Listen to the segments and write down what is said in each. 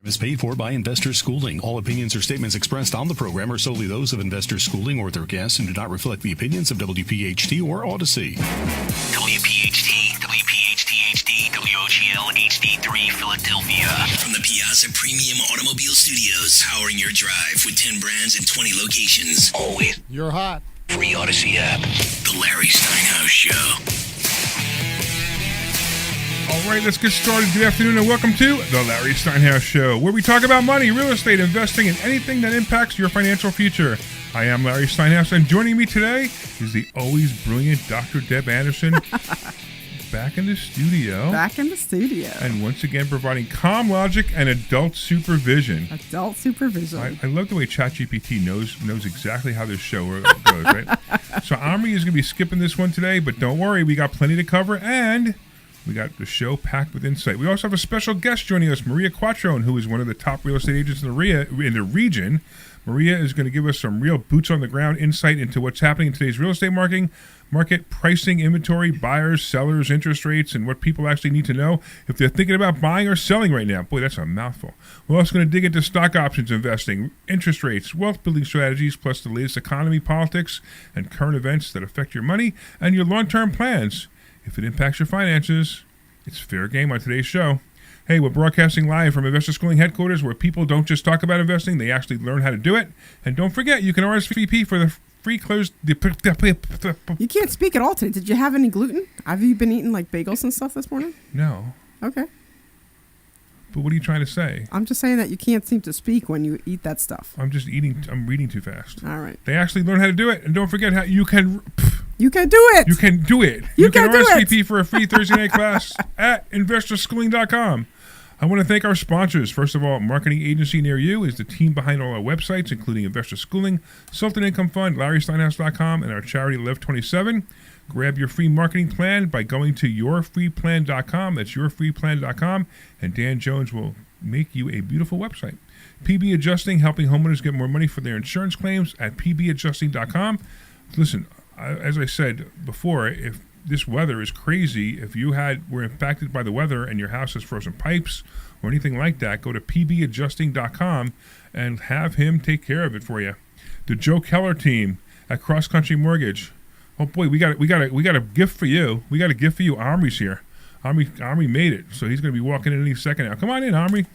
Is paid for by Investor Schooling. All opinions or statements expressed on the program are solely those of Investor Schooling or their guests and do not reflect the opinions of WPHT or Odyssey. WPHT, WPHT-HD, WOGL HD3 Philadelphia. From the Piazza Premium Automobile Studios, powering your drive with 10 brands and 20 locations. Always. You're hot. Free Odyssey app. The Larry Steinhouse Show. All right, let's get started. Good afternoon and welcome to the Larry Steinhouse Show, where we talk about money, real estate, investing, and anything that impacts your financial future. I am Larry Steinhouse, and joining me today is the always brilliant Dr. Deb Anderson, back in the studio. Back in the studio. And once again, providing calm logic and adult supervision. Adult supervision. I love the way ChatGPT knows exactly how this show goes, right? So Omri is going to be skipping this one today, but don't worry, we got plenty to cover, and we got the show packed with insight. We also have a special guest joining us, Maria Quattrone, who is one of the top real estate agents in the region. Maria is going to give us some real boots-on-the-ground insight into what's happening in today's real estate market, pricing, inventory, buyers, sellers, interest rates, and what people actually need to know if they're thinking about buying or selling right now. Boy, that's a mouthful. We're also going to dig into stock options investing, interest rates, wealth-building strategies, plus the latest economy, politics, and current events that affect your money and your long-term plans. If it impacts your finances, it's fair game on today's show. Hey, we're broadcasting live from Investor Schooling headquarters, where people don't just talk about investing, they actually learn how to do it. And don't forget, you can RSVP for the free closed... You can't speak at all today. Did you have any gluten? Have you been eating like bagels and stuff this morning? No. Okay. But what are you trying to say? I'm just saying that you can't seem to speak when you eat that stuff. I'm reading too fast. All right. They actually learn how to do it. And don't forget how you can... You can do it. You can do it. You can do RSVP it. for a free Thursday night class at investorschooling.com. I want to thank our sponsors. First of all, marketing agency near you is the team behind all our websites, including Investor Schooling, Sultan Income Fund, LarrySteinhouse.com, and our charity Live 27. Grab your free marketing plan by going to yourfreeplan.com. That's yourfreeplan.com, and Dan Jones will make you a beautiful website. PB Adjusting, helping homeowners get more money for their insurance claims at pbadjusting.com. Listen, as I said before, if this weather is crazy, if you were impacted by the weather and your house has frozen pipes or anything like that, go to pbadjusting.com and have him take care of it for you. The Joe Keller team at Cross Country Mortgage. Oh boy, we got a gift for you. We got a gift for you. Omri's here. Omri made it, so he's going to be walking in any second now. Come on in, Omri.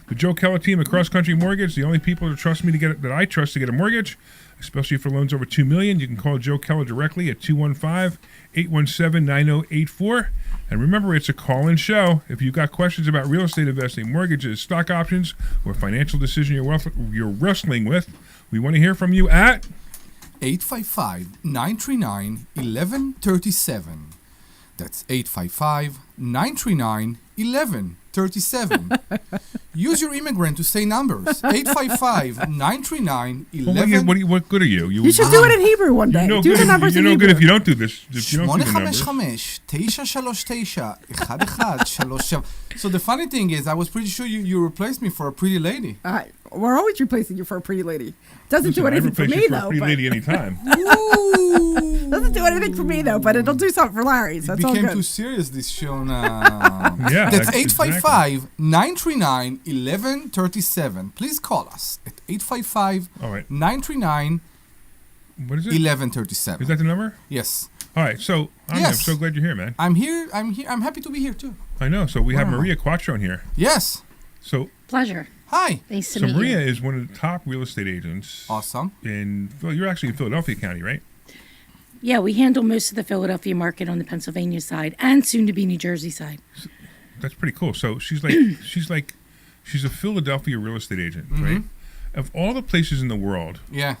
The Joe Keller team at Cross Country Mortgage, the only people that I trust to get a mortgage, especially for loans over $2 million. You can call Joe Keller directly at 215-817-9084. And remember, it's a call-in show. If you've got questions about real estate investing, mortgages, stock options, or financial decision you're wrestling with, we want to hear from you at 855-939-1137. That's 855-939-1137. Use your immigrant to say numbers. 855-939-1137. What good are you? You should do it in Hebrew one day. Do the numbers in Hebrew. You're no good if you don't do this. If you don't do the numbers. 855-939-1137. So the funny thing is, I was pretty sure you replaced me for a pretty lady. We're always replacing you for a pretty lady. Doesn't do anything for me, though. Pretty lady anytime. Doesn't do anything for me, though, but it'll do something for Larry. So that's all good. It became too serious, this show now. Yeah, that's 855-939-1137. Please call us at 855-939-1137. What is it? 1137. Is that the number? Yes. All right. So I'm so glad you're here, man. I'm here. I'm happy to be here too. I know. So we have Maria Quattrone here. Yes. So pleasure. Hi. Nice to meet you. Maria is one of the top real estate agents. Awesome. You're actually in Philadelphia County, right? Yeah, we handle most of the Philadelphia market on the Pennsylvania side and soon to be New Jersey side. That's pretty cool. So she's a Philadelphia real estate agent, right? Of all the places in the world. Yeah.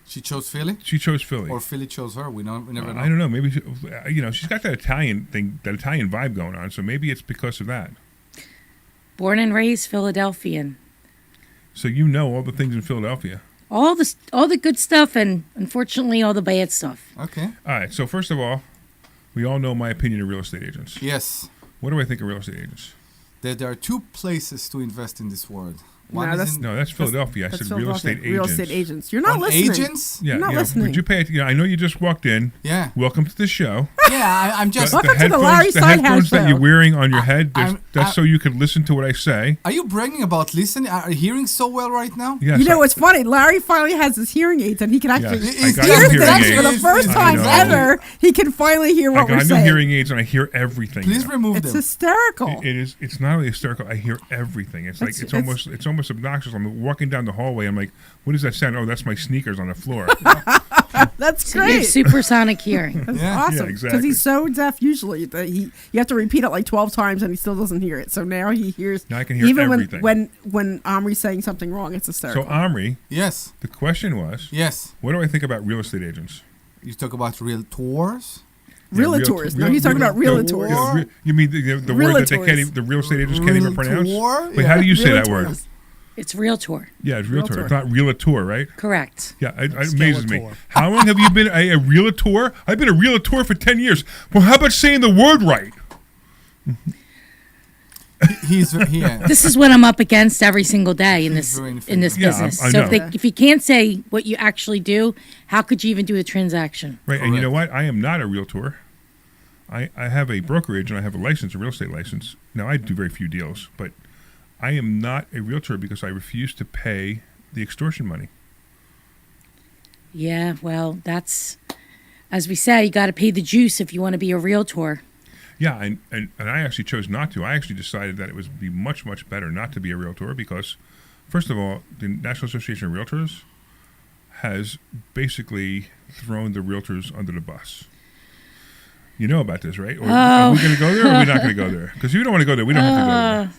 She chose Philly? She chose Philly. Or Philly chose her. We never know. I don't know. Maybe she's got that Italian thing, that Italian vibe going on. So maybe it's because of that. Born and raised Philadelphian. So you know all the things in Philadelphia. All the good stuff and unfortunately all the bad stuff. Okay. All right. So first of all, we all know my opinion of real estate agents. Yes. What do I think of real estate agents? There are two places to invest in this world. One No, is that's- in No, that's Philadelphia. I That's said real estate Philadelphia. agents. Real estate agents. You're not on listening. agents. Yeah, You're not you know, listening. would you pay? You know, I know you just walked in. Yeah, Welcome to the show. yeah. I'm just. Welcome to the Larry the Steinhouse headphones that show. you're wearing on your head, I'm- that's so you can listen to what I say. Are you bragging about listening? Are you hearing so well right now? Yes, You know what's funny? Larry finally has his hearing aids, and he can actually Yes, I got hear him things hearing for the aids. first I time know. ever. He can finally hear I what we're got new saying. hearing aids and I hear everything. Please now. remove It's them. hysterical. It is. It's not only hysterical. I hear everything. It's like it's almost obnoxious. I'm walking down the hallway. I'm like, what does that sound? Oh, that's my sneakers on the floor. That's You have great. supersonic hearing. That's Yeah. awesome. Yeah, exactly. he's so deaf usually that you have to repeat it like 12 times and he still doesn't hear it. So now he hears. Now I can hear even everything. when Omri's saying something wrong, it's So hysterical. Omri, Yes, the question was, yes. what do I think about real estate agents? You talk about real tours. Realtors. No, he's talking about realtors. Or- You mean the word that they can't Realtors. even, the real estate agents can't even pronounce? Realtor? Wait, how do you say that word? Realtors. It's realtor. Yeah, it's realtor. Realtor. It's not realtor, right? Correct. Yeah, it amazes me. How long have you been a realtor? I've been a realtor for 10 years. Well, how about saying the word right? He's yeah. This is what I'm up against every single day in this very in this Yeah, business. I So know. if you can't say what you actually do, how could you even do a transaction? Right, and you know Correct. what? I am not a realtor. I have a brokerage and I have a license, a real estate license. Now, I do very few deals, but I am not a realtor because I refuse to pay the extortion money. Yeah, well, that's as we say, you got to pay the juice if you want to be a realtor. Yeah, and I actually chose not to. I actually decided that it would be much, much better not to be a realtor because, first of all, the National Association of Realtors has basically thrown the realtors under the bus. You know about this, right? Or are we going to go there or are we not going to go there? Because if you don't want to go there, we don't have to go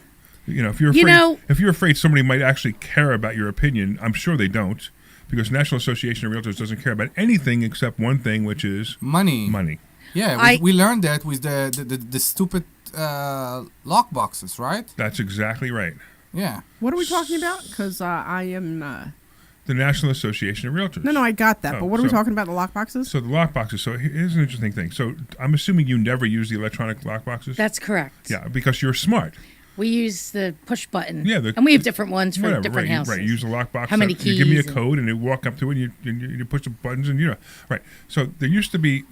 there. You know, if you're afraid, if you're afraid somebody might actually care about your opinion, I'm sure they don't, because National Association of Realtors doesn't care about anything except one thing, which is Money. money. Yeah, we learned that with the stupid lock boxes, right? That's exactly right. Yeah. What are we talking about? Because I am. The National Association of Realtors. No, I got that. Oh, but what are we so- talking about? The lock boxes? So the lock boxes. So here's an interesting thing. So I'm assuming you never use the electronic lock boxes. That's correct. Yeah, because you're smart. We use the push button. Yeah, and we have different ones for Whatever, different right, houses. Right, you use a lockbox. How many You give me a keys and- code, and you walk up to it, and you push the buttons, and you know. Right. So there used to be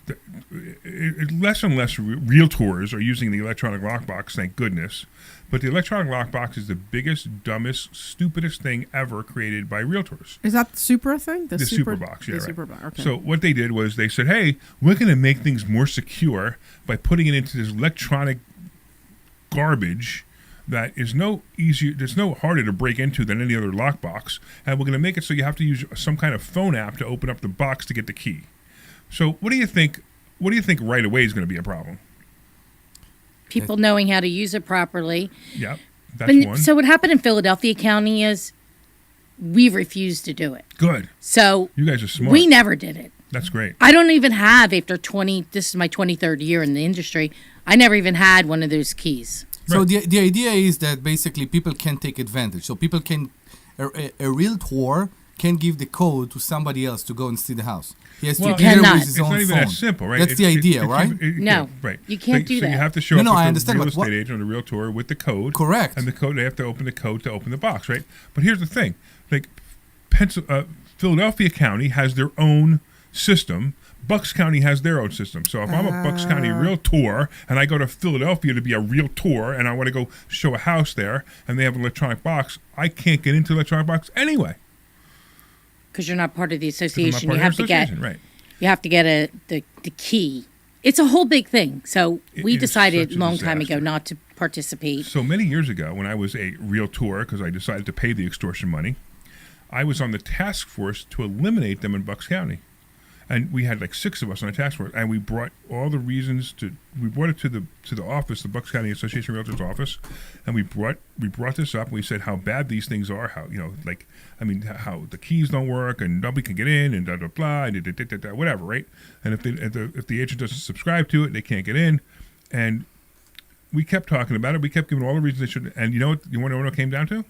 less and less realtors are using the electronic lockbox. Thank goodness. But the electronic lockbox is the biggest, dumbest, stupidest thing ever created by realtors. Is that the Supra thing? The super box, yeah, The right. Super box. Okay. So what they did was they said, "Hey, we're going to make things more secure by putting it into this electronic garbage that is no easier, that's no harder to break into than any other lockbox, and we're going to make it so you have to use some kind of phone app to open up the box to get the key." So what do you think? What do you think right away is going to be a problem? People knowing how to use it properly. Yeah, that's But one. so what happened in Philadelphia County is we refused to do it. Good. So You guys are smart. we never did it. That's great. I don't even have after 20. This is my 23rd year in the industry. I never even had one of those keys. So the idea is that basically people can take advantage. So people can a realtor can give the code to somebody else to go and see the house. He has Well, to pair cannot. with his It's own not even phone. that simple, right? That's the idea, right? No, right. you can't do So you that. have to show No, up I with understand, the real but what- estate agent or the realtor with the code. Correct. And the code, they have to open the code to open the box, right? But here's the thing. Like, Philadelphia County has their own system. Bucks County has their own system. So if I'm a Bucks County realtor and I go to Philadelphia to be a realtor and I want to go show a house there and they have an electronic box, I can't get into the electronic box anyway. Because you're not part of the 'Cause I'm not association. part You of have the to get association, right. you have to get the key. It's a whole big thing. So It we is decided such a a long time ago disaster. not to participate. So many years ago, when I was a realtor, because I decided to pay the extortion money, I was on the task force to eliminate them in Bucks County. And we had like 6 of us on the task force, and we brought all the reasons we brought it to the office, the Bucks County Association of Realtors office, and we brought this up, and we said how bad these things are, how, you know, like, I mean, how the keys don't work, and nobody can get in, and blah, and whatever, right? And if the agent doesn't subscribe to it, they can't get in, and we kept talking about it. We kept giving all the reasons they should. And you know what? You want to know what it came down to?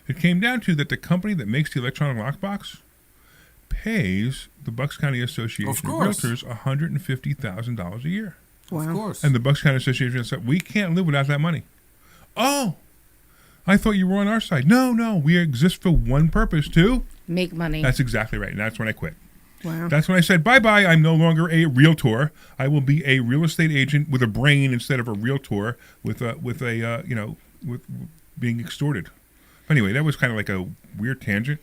It came down to that the company that makes the electronic lockbox pays the Bucks County Association of course. Realtors $150,000 a year. Wow. Of course. And the Bucks County Association said, we can't live without that money. Oh, I thought you were on our side. No, we exist for one purpose, too. Make money. That's exactly right. And that's when I quit. Wow. That's when I said, bye-bye, I'm no longer a realtor. I will be a real estate agent with a brain instead of a realtor with being extorted. Anyway, that was kind of like a weird tangent.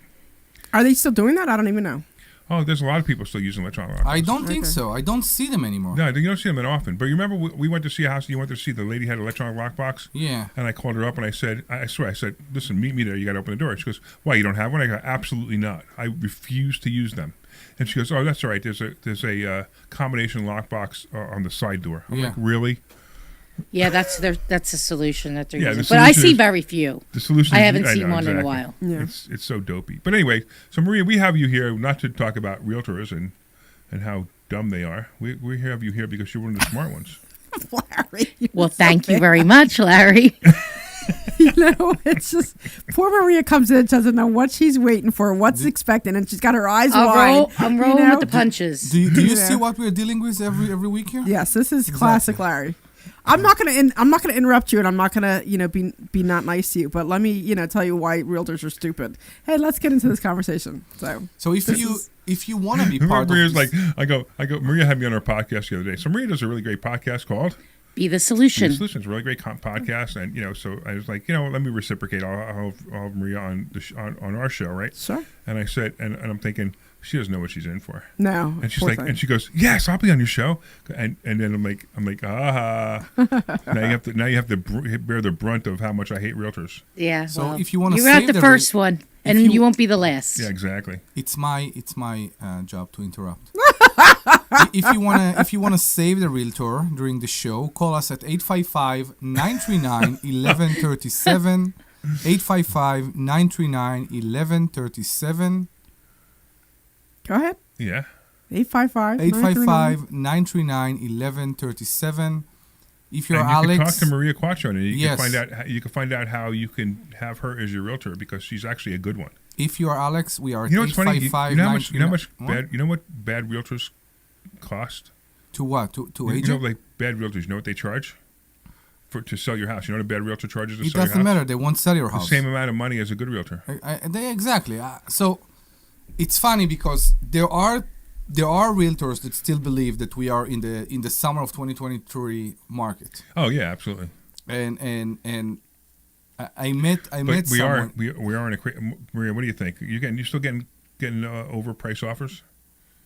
Are they still doing that? I don't even know. Oh, there's a lot of people still using electronic lockbox. I don't think so. I don't see them anymore. No, you don't see them that often. But you remember we went to see a house, you went to see the lady had an electronic lockbox? Yeah. And I called her up and I said, I said, listen, meet me there. You got to open the door. She goes, why, you don't have one? I go, absolutely not. I refuse to use them. And she goes, oh, that's all right. There's a combination lockbox on the side door. I'm like, really? Yeah, that's a solution that they're Yeah, using. the But I solution see is- very few. The solution I is- haven't seen know, one in a exactly. while. Yeah. It's so dopey. But anyway, so Maria, we have you here not to talk about realtors and how dumb they are. We have you here because you're one of the smart ones. Larry. Well, thank you very much, Larry. It's just poor Maria comes in and doesn't know what she's waiting for, what's expecting, and she's got her eyes wide. I'm rolling with the punches. Do you Yeah. see what we're dealing with every week here? Yes, this is classic Larry. I'm not gonna interrupt you, and I'm not gonna be not nice to you. But let me tell you why realtors are stupid. Hey, let's get into this conversation. So if you want to be part of Maria's this, like, I go. Maria had me on her podcast the other day. So Maria does a really great podcast called Be the solution. The Solution. It's a really great podcast, and so I was like, let me reciprocate. I'll have Maria on on our show, right? Sure. And I said, and I'm thinking, she doesn't know what she's in for. No. And she's poor like, thing. and she goes, yes, I'll be on your show. And then I'm like, now you have to bear the brunt of how much I hate realtors. Yeah. So well, if you want to you're not save the the first one, and you won't be the last. Yeah, exactly. it's my job to interrupt. If you wanna save the realtor during the show, call us at 855-939-1137. 855-939-1137. Go ahead. Yeah. 855. 855-939-1137. If you're And you Alex, can talk to Maria Quattro, and you Yes. can find out how you can have her as your realtor because she's actually a good one. if you are Alex, we are at You know what's funny? You 855 know how much What? bad realtors cost? To what? To You agent? know, like bad realtors, you know what they charge to sell your house? You know what a bad realtor charges to It sell your doesn't house? matter. They won't sell your The house. same amount of money as a good realtor. Exactly. So it's funny because there are realtors that still believe that we are in the summer of 2023 market. Oh yeah, absolutely. And I met But we someone. are in a Maria. What do you think? You still getting overpriced offers?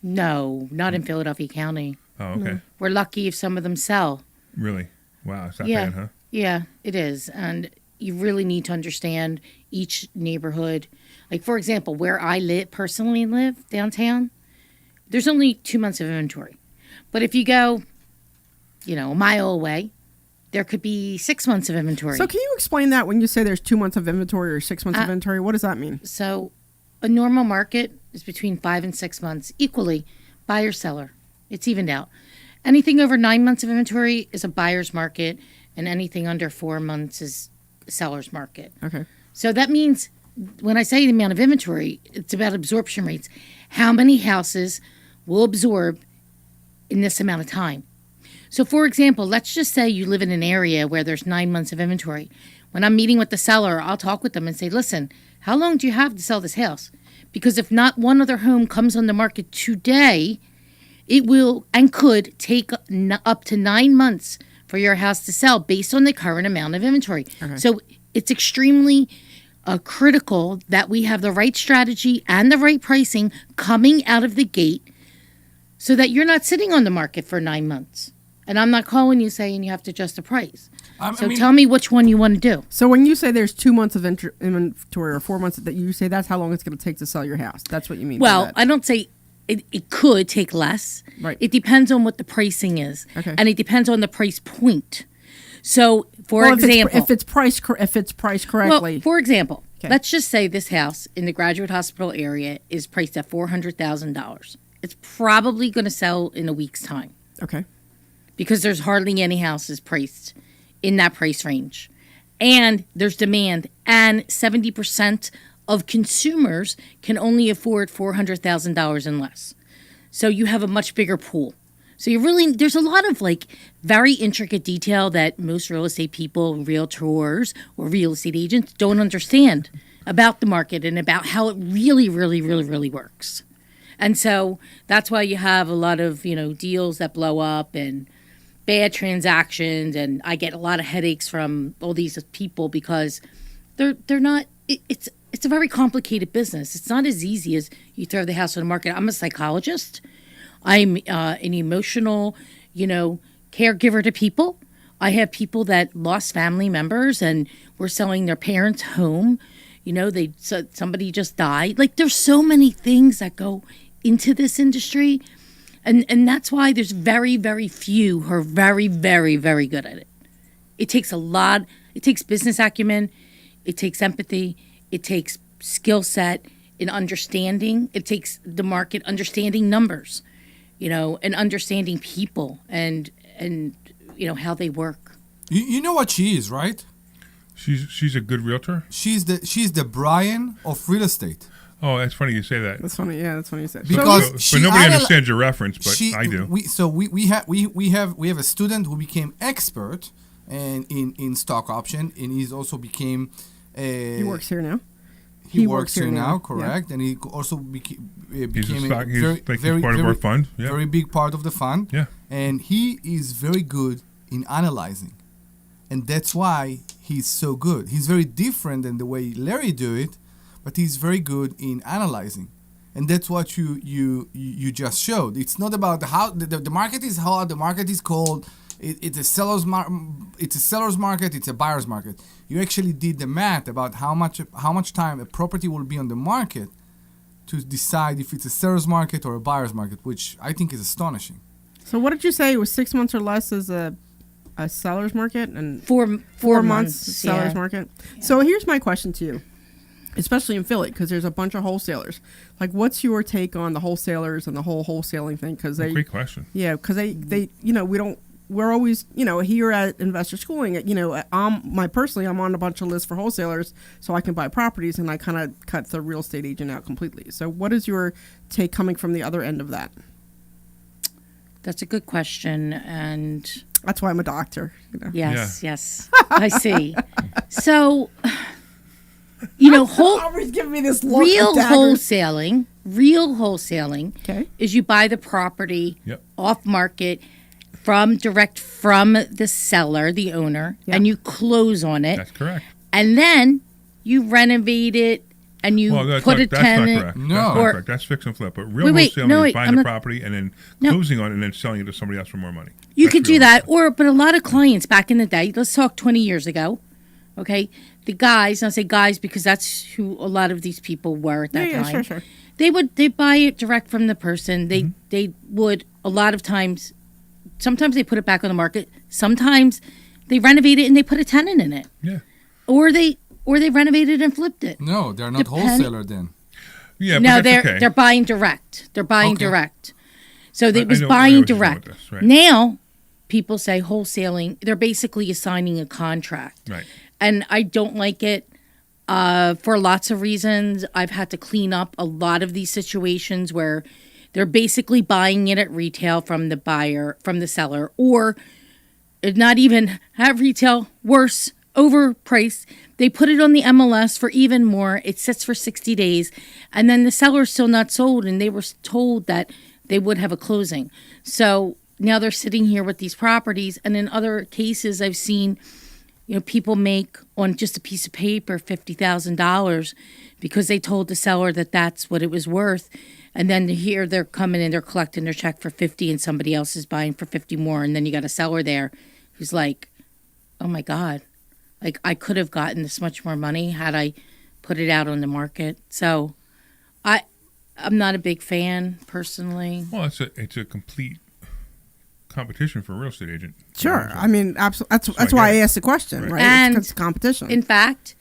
No, not in Philadelphia County. Oh, okay. We're lucky if some of them sell. Really? Wow, it's that Yeah. bad, huh? Yeah, it is. And you really need to understand each neighborhood. Like, for example, where I personally live downtown, there's only 2 months of inventory. But if you go, a mile away, there could be 6 months of inventory. So can you explain that when you say there's 2 months of inventory or 6 months of inventory? What does that mean? So a normal market is between 5 and 6 months, equally buyer seller. It's evened out. Anything over 9 months of inventory is a buyer's market, and anything under 4 months is a seller's market. Okay. So that means when I say the amount of inventory, it's about absorption rates. How many houses will absorb in this amount of time? So, for example, let's just say you live in an area where there's 9 months of inventory. When I'm meeting with the seller, I'll talk with them and say, listen, how long do you have to sell this house? Because if not one other home comes on the market today, it will and could take up to 9 months for your house to sell based on the current amount of inventory. Okay. So it's extremely critical that we have the right strategy and the right pricing coming out of the gate so that you're not sitting on the market for 9 months. And I'm not calling you saying you have to adjust the price. Tell me which one you want to do. So when you say there's 2 months of inventory or 4 months, that you say that's how long it's going to take to sell your house. That's what you mean. Well, I don't say it could take less. Right. It depends on what the pricing is. Okay. And it depends on the price point. So, for example, if it's priced correctly. Well, for example, Okay. let's just say this house in the Graduate Hospital area is priced at $400,000. It's probably going to sell in a week's time Okay. because there's hardly any houses priced in that price range. And there's demand, and 70% of consumers can only afford $400,000 and less. So you have a much bigger pool. So there's a lot of like very intricate detail that most real estate people, realtors or real estate agents don't understand about the market and about how it really, really, really, really works. And so that's why you have a lot of, deals that blow up and bad transactions. And I get a lot of headaches from all these people because they're not, it's a very complicated business. It's not as easy as you throw the house on the market. I'm a psychologist. I'm an emotional, caregiver to people. I have people that lost family members and were selling their parents' home. Somebody just died. Like, there's so many things that go into this industry. And that's why there's very, very few who are very, very, very good at it. It takes a lot. It takes business acumen. It takes empathy. It takes skill set and understanding. It takes the market, understanding numbers, and understanding people and how they work. You know what she is, right? She's a good realtor. She's the Brian of real estate. Oh, that's funny you say that. That's funny. Yeah, that's funny you said. Because but nobody understands your reference, but I do. We have a student who became expert and in stock option, and he's also became. He works here now. He works here now, correct? Yeah. And he also became a very part of our fund. Yeah. Very big part of the fund. Yeah. And he is very good in analyzing, and that's why he's so good. He's very different than the way Larry do it, but he's very good in analyzing, and that's what you just showed. It's not about how the market is hot, the market is cold. It's a seller's market. It's a buyer's market. You actually did the math about how much time a property will be on the market to decide if it's a seller's market or a buyer's market, which I think is astonishing. So what did you say? It was 6 months or less as a seller's market, and four months seller's market. Yeah. So here's my question to you, especially in Philly, because there's a bunch of wholesalers. Like, what's your take on the wholesalers and the whole wholesaling thing? Great question. Yeah, because they we're always, here at Investor Schooling, I'm on a bunch of lists for wholesalers so I can buy properties, and I kind of cut the real estate agent out completely. So what is your take coming from the other end of that? That's a good question, and that's why I'm a doctor. Yes, I see. So, Omri's giving me this look. Real wholesaling okay, is you buy the property off market direct from the seller, the owner, and you close on it. That's correct. And then you renovate it and you put a tenant. That's not correct. No, that's not correct. That's fix and flip. But real wholesaling is buying the property and then closing on it and then selling it to somebody else for more money. You could do that, but a lot of clients back in the day, let's talk 20 years ago, okay? The guys, and I'll say guys because that's who a lot of these people were at that time. Sure. They'd buy it direct from the person. They would, a lot of times, sometimes they put it back on the market. Sometimes they renovate it and they put a tenant in it. Yeah. Or they renovated and flipped it. No, they're not wholesaler then. Yeah, no, but that's okay. They're buying direct. They're buying direct. So they was buying direct. This, right. Now, people say wholesaling. They're basically assigning a contract. Right. And I don't like it for lots of reasons. I've had to clean up a lot of these situations where they're basically buying it at retail from the seller, or not even at retail, worse, overpriced. They put it on the MLS for even more. It sits for 60 days, and then the seller's still not sold, and they were told that they would have a closing. So now they're sitting here with these properties, and in other cases I've seen, people make on just a piece of paper $50,000 because they told the seller that that's what it was worth. And then here they're coming in, they're collecting their check for 50 and somebody else is buying for 50 more. And then you got a seller there who's like, oh my God, like I could have gotten this much more money had I put it out on the market. So I'm not a big fan personally. Well, it's a complete competition for a real estate agent. Sure. I mean, absolutely. That's why I asked the question, right? And it's competition. In fact,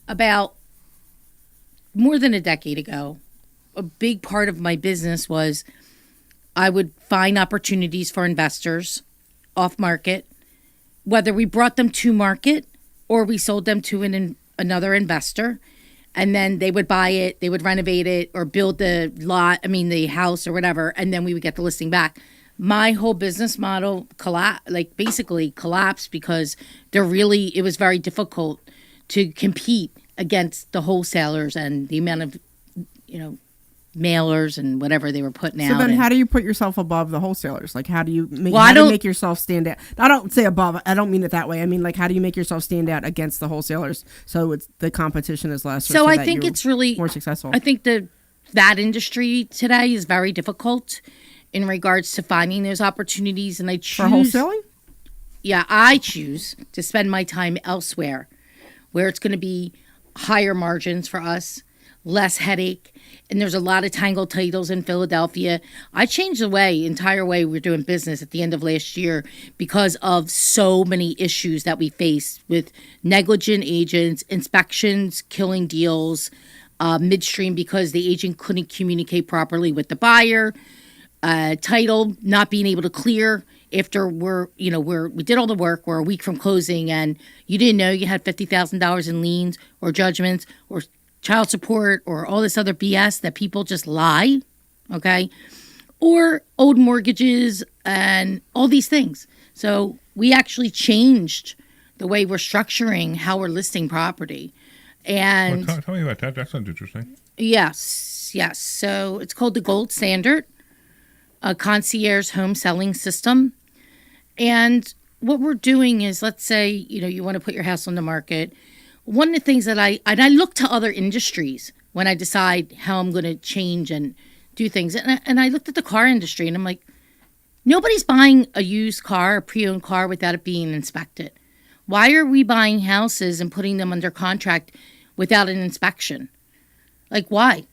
about more than a decade ago, a big part of my business was I would find opportunities for investors off market, whether we brought them to market or we sold them to another investor, and then they would buy it, they would renovate it or build the house or whatever, and then we would get the listing back. my whole business model basically collapsed because it was very difficult to compete against the wholesalers and the amount of, mailers and whatever they were putting out. So then, how do you put yourself above the wholesalers? Like, how do you make yourself stand out? I don't say above. I don't mean it that way. I mean, like, how do you make yourself stand out against the wholesalers so the competition is less? So I think it's really more successful. I think that industry today is very difficult in regards to finding those opportunities, and I choose for wholesaling. Yeah, I choose to spend my time elsewhere, where it's going to be higher margins for us, less headache. And there's a lot of tangled titles in Philadelphia. I changed the entire way we're doing business at the end of last year because of so many issues that we faced with negligent agents, inspections, killing deals, midstream because the agent couldn't communicate properly with the buyer, title not being able to clear after we did all the work, we're a week from closing, and you didn't know you had $50,000 in liens or judgments or child support or all this other BS that people just lie, okay? Or old mortgages and all these things. So we actually changed the way we're structuring how we're listing property. And tell me about that. That sounds interesting. Yes. So it's called the Gold Standard, a concierge home selling system. And what we're doing is, let's say, you want to put your house on the market. One of the things that I look to other industries when I decide how I'm going to change and do things. And I looked at the car industry and I'm like, nobody's buying a used car, a pre-owned car without it being inspected. Why are we buying houses and putting them under contract without an inspection? Like, why?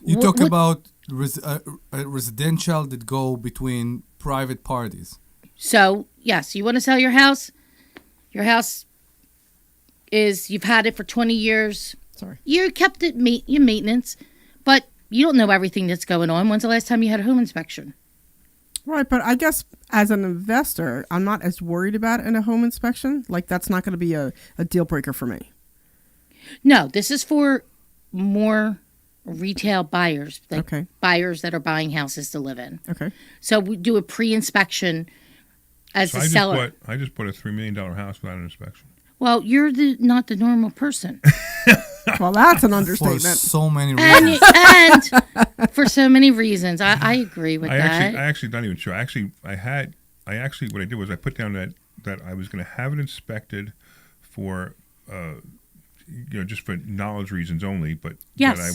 You talk about residential that go between private parties. So, yes, you want to sell your house? Your house you've had it for 20 years. Sorry. You kept it, your maintenance, but you don't know everything that's going on. When's the last time you had a home inspection? Right, but I guess as an investor, I'm not as worried about it in a home inspection. Like, that's not going to be a deal breaker for me. No, this is for more retail buyers. Okay. Buyers that are buying houses to live in. Okay. So we do a pre-inspection as the seller. I just bought a $3 million house without an inspection. Well, you're not the normal person. Well, that's an For understatement. so many reasons. And for so many reasons. I agree with that. I actually not even sure. What I did was I put down that I was going to have it inspected for, just for knowledge reasons only, but yes. that I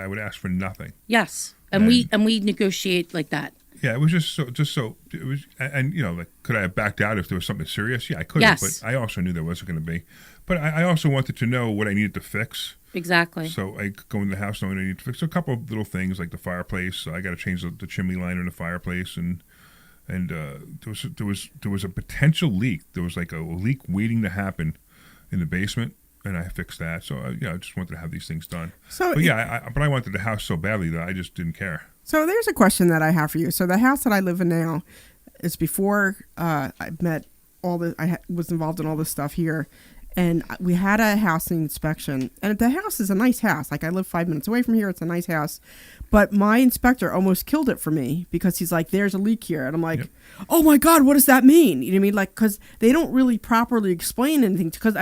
would ask for nothing. Yes. And we negotiate like that. Yeah, it was just so it was, and like, could I have backed out if there was something serious? Yeah, I could have, yes. But I also knew there wasn't going to be. But I also wanted to know what I needed to fix. Exactly. So I go in the house knowing I need to fix a couple of little things like the fireplace. So I got to change the chimney liner in the fireplace, and there was a potential leak. There was like a leak waiting to happen in the basement. And I fixed that, so I just wanted to have these things done. But I wanted the house so badly that I just didn't care. So there's a question that I have for you. So the house that I live in now is before I met I was involved in all this stuff here, and we had a house inspection. And the house is a nice house. Like, I live 5 minutes away from here. It's a nice house, but my inspector almost killed it for me because he's like, "There's a leak here," and I'm like, Yep. "Oh my God, what does that mean?" You know what I mean? Like, because they don't really properly explain anything. Because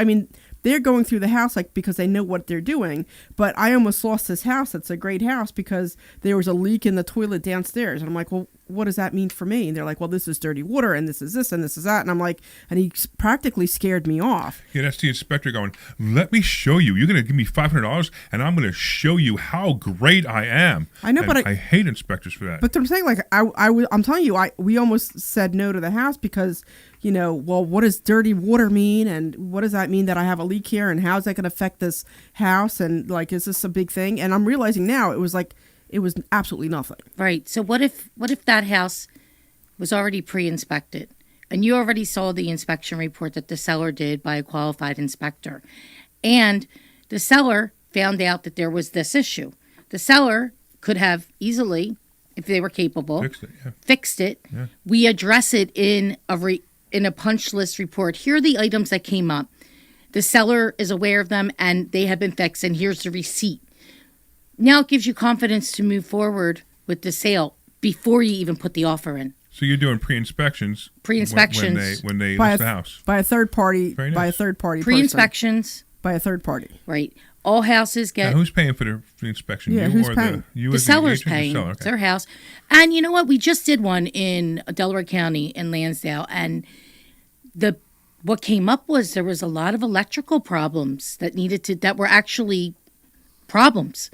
they're going through the house because they know what they're doing. But I almost lost this house. It's a great house because there was a leak in the toilet downstairs. And I'm like, well, what does that mean for me? And they're like, well, this is dirty water and this is this and this is that. And I'm like, and he practically scared me off. Yeah, that's the inspector going, let me show you. You're going to give me $500 and I'm going to show you how great I am. I know, and but I hate inspectors for that. But I'm saying, like, I'm telling you, we almost said no to the house because, well, what does dirty water mean? And what does that mean that I have a leak here? And how's that going to affect this house? And, like, is this a big thing? And I'm realizing now it was absolutely nothing. Right. So what if that house was already pre-inspected and you already saw the inspection report that the seller did by a qualified inspector, and the seller found out that there was this issue? The seller could have easily, if they were capable, fixed it. Yeah. We address it in a punch list report. Here are the items that came up. The seller is aware of them and they have been fixed, and here's the receipt. Now it gives you confidence to move forward with the sale before you even put the offer in. So you're doing pre-inspections. Pre-inspections. when they by list a, the house. by a third party. Very By a nice. third party. Pre-inspections. By a third party. Right. All houses Now, get who's paying for the inspection? Yeah, you who's or paying? you the as seller's agent or paying. seller? It's Okay. their house. And you know what? We just did one in Delaware County in Lansdale, and what came up was there was a lot of electrical problems that were actually problems.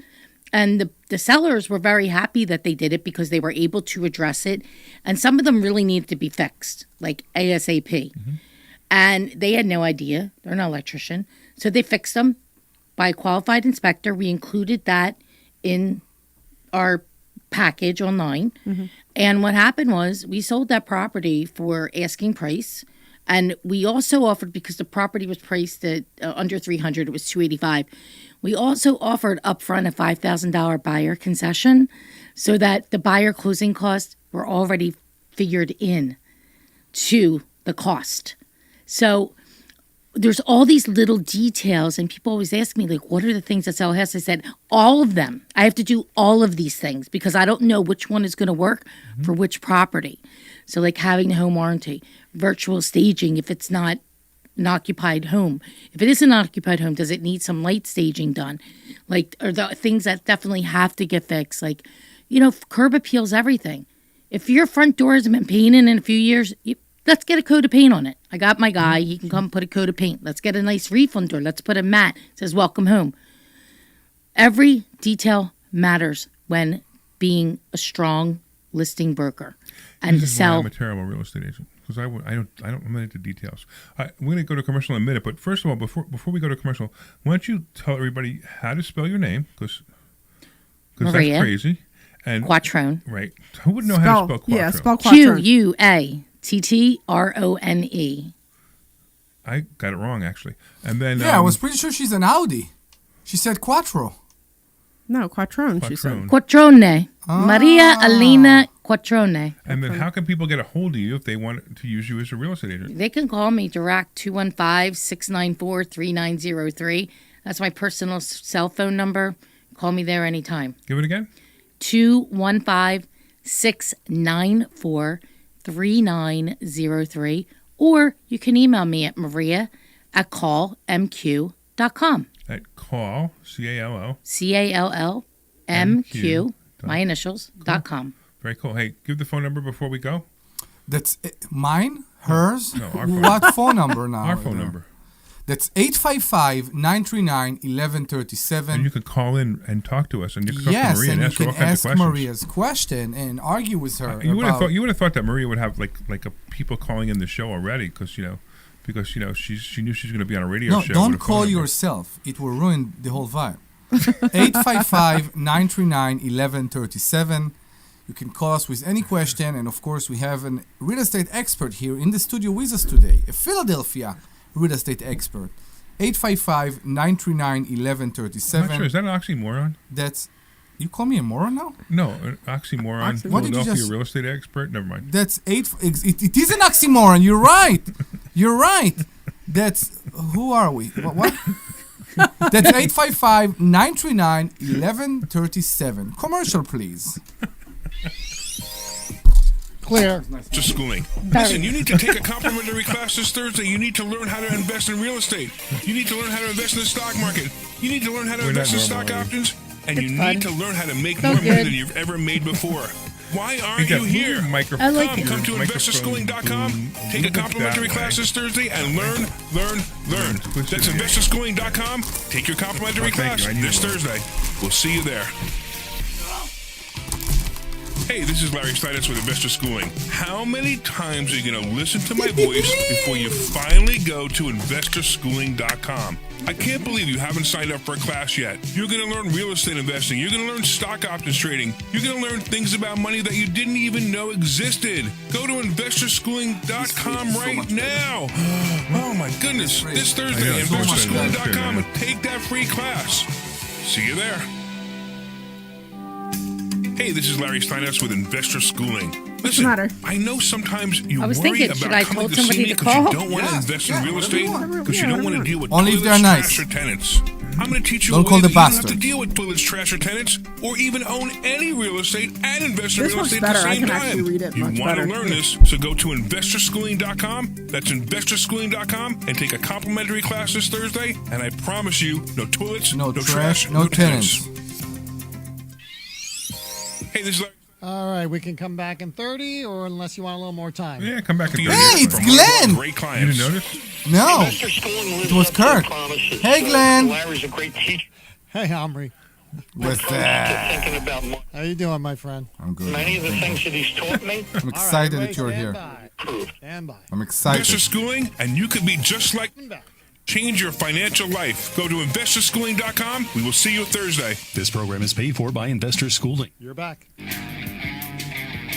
And the sellers were very happy that they did it because they were able to address it. And some of them really needed to be fixed, like ASAP. And they had no idea. They're an electrician. So they fixed them by a qualified inspector. We included that in our package online. And what happened was we sold that property for asking price. And we also offered, because the property was priced at under $300, it was $285. We also offered upfront a $5,000 buyer concession so that the buyer closing costs were already figured in to the cost. So there's all these little details, and people always ask me, like, what are the things that sell a house? I said, all of them. I have to do all of these things because I don't know which one is going to work for which property. So like having the home warranty, virtual staging if it's not an occupied home. If it is an occupied home, does it need some light staging done? Like, are the things that definitely have to get fixed? Like, curb appeals, everything. If your front door hasn't been painted in a few years, let's get a coat of paint on it. I got my guy. He can come put a coat of paint. Let's get a nice reef on door. Let's put a mat. It says, welcome home. Every detail matters when being a strong listing broker and to This is why sell. I'm a terrible real estate agent because I'm not into details. We're going to go to commercial in a minute, but first of all, before we go to commercial, why don't you tell everybody how to spell your name because that's Maria. crazy. And Quattrone. right, who would know how to spell Quattrone? Yeah, spell Quattrone. Quattrone. I got it wrong actually. And then Yeah, I was pretty sure she's an Audi. She said Quattro. No, Quattrone, she said. Quattrone. Maria Alina Quattrone. And then how can people get a hold of you if they want to use you as a real estate agent? They can call me direct 215-694-3903. That's my personal cell phone number. Call me there anytime. Give it again. 215-694-3903. Or you can email me at maria@callmq.com. At call CALL. CALLMQ, my initials, .com. Very cool. Hey, give the phone number before we go. That's mine, hers. No, our phone. What phone number now? Our phone number. That's 855-939-1137. And you could call in and talk to us, and you can talk Yes, to Maria and and you ask her all can kinds ask of questions. Maria's question and argue with her. You would have about- thought that Maria would have like a people calling in the show already because she knew she was going to be on a radio No, show. don't with a phone call number. yourself. It will ruin the whole vibe. 855-939-1137. You can call us with any question, and of course, we have a real estate expert here in the studio with us today, a Philadelphia real estate expert. 855-939-1137. I'm not sure. Is that an oxymoron? That's you call me a moron now? No, an oxymoron. Oxymoron. What did you Philadelphia just- real estate expert. Never mind. That's it is an oxymoron. You're right. You're right. That's who are we? What? That's 855-939-1137. Commercial, please. Clear. Just schooling. Listen, you need to take a complimentary class this Thursday. You need to learn how to invest in real estate. You need to learn how to invest in the stock market. You need to learn how to We're invest in not stock normal, options. And you It's need fun. to learn how to make So more money good. than you've ever made before. Why aren't Hey, Jeff, you move your here? microphone. I like Come, it. come to Microphone, investorschooling.com. boom. Take Move a it complimentary that class way. this Thursday and learn. Twist That's it. investorschooling.com. Take your complimentary Oh, thank class you. I need this one. Thursday. We'll see you there. Hey, this is Larry Steinhouse with Investor Schooling. How many times are you going to listen to my voice before you finally go to investorschooling.com? I can't believe you haven't signed up for a class yet. You're going to learn real estate investing. You're going to learn stock options trading. You're going to learn things about money that you didn't even know existed. Go to investorschooling.com right now. Oh my goodness. This Thursday, I know, so much investorschooling.com, better. and take that free class. See you there. Hey, this is Larry Steinhouse with Investor Schooling. Listen, matter? I know sometimes you I was worry thinking, about should I coming told to somebody see me to because you call? don't want to Yes, invest yeah, in real whatever you estate, want. because you don't want to deal with Only if toilets, they're nice. trash, or tenants. I'm going to teach you Don't a call way the that you don't have to bastards. deal with toilets, trash, or tenants, or even own any real estate and invest in This real works estate at the better. I same can time. actually read it You much want to better. learn this, so go to investorschooling.com. That's investorschooling.com, and take a complimentary class this Thursday. And I promise you, no toilets, No no trash, trash, no tenants. Hey, this is Larry. All right, we can come back in 30, or unless you want a little more time. Yeah, come back and Hey, it's Glenn! Great You clients. didn't notice? No. Investor Schooling lives It was up to their Kurt. promises. Hey, Glenn. Larry's a great teacher. Hey, Omri. What's Just that? thinking about How you doing, my friend? I'm good. many of the things that he's taught me. I'm excited that you're stand here. By. Stand by. I'm Investor excited. Schooling, and you could be just like Stand by. change your financial life. Go to investorschooling.com. We will see you Thursday. This program is paid for by Investor Schooling. You're back.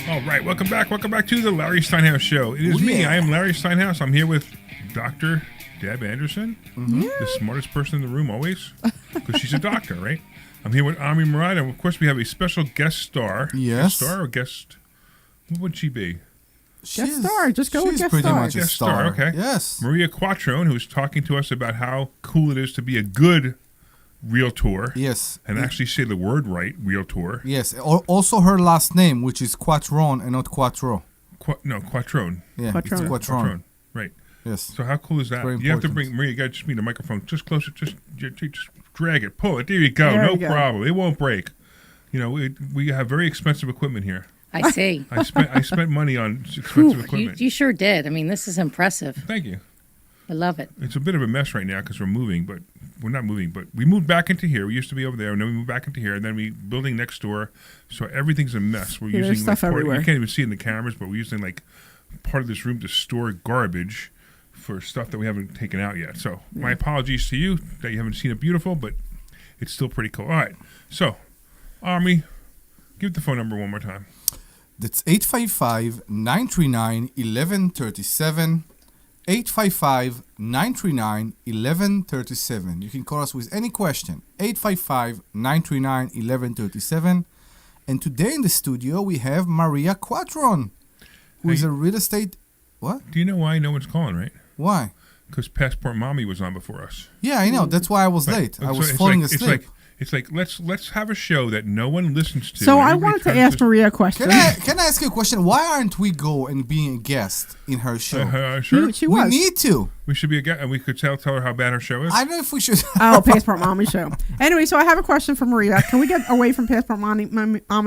All right, welcome back. Welcome back to the Larry Steinhouse Show. It is Oh, me. yeah. I am Larry Steinhouse. I'm here with Dr. Deb Anderson, the smartest person in the room always, because she's a doctor, right? I'm here with Omri Morad, and of course we have a special guest star. Yes. Guest star or guest? What would she be? Guest star. Just go with she's guest pretty star. much a Guest star, okay. Yes. Maria Quattrone, who's talking to us about how cool it is to be a good realtor. Yes. And actually say the word right, realtor. Yes. Also her last name, which is Quattron and not Quattro. Quattrone. Yeah, Quattrone. it's Quattron. Right. Yes. So how cool is that? Very You have to important. bring Maria. You got to just meet the microphone just closer. Just drag it, pull it. There you go. There No you go. problem. It won't break. You know, we have very expensive equipment here. I see. I spent money on expensive Whew, you, equipment. you sure did. I mean, this is impressive. Thank you. I love it. It's a bit of a mess right now because we're moving, but we're not moving. But we moved back into here. We used to be over there, and then we moved back into here, and then we building next door. So everything's a mess. We're Yeah, there's using stuff everywhere. You can't even see it in the cameras, but we're using like part of this room to store garbage for stuff that we haven't taken out yet. So my apologies to you that you haven't seen it beautiful, but it's still pretty cool. All right. So, Army, give the phone number one more time. That's 855-939-1137. 855-939-1137. You can call us with any question. 855-939-1137. And today in the studio we have Maria Quattron, who is Hey. a real estate... What? Do you know why no one's calling, right? Why? Because Passport Mommy was on before us. Yeah, I know. That's why I was late. I So was it's falling like, asleep. It's like let's have a show that no one listens to. So I Everybody wanted to tries ask Maria a question. Can I ask you a question? Why aren't we go and being a guest in her show? Sure. She we was. need to. We should be a guest, and we could tell her how bad her show is. I don't know if we should. Oh, Passport Mommy show. Anyway, so I have a question for Maria. Can we get away from Passport Mommy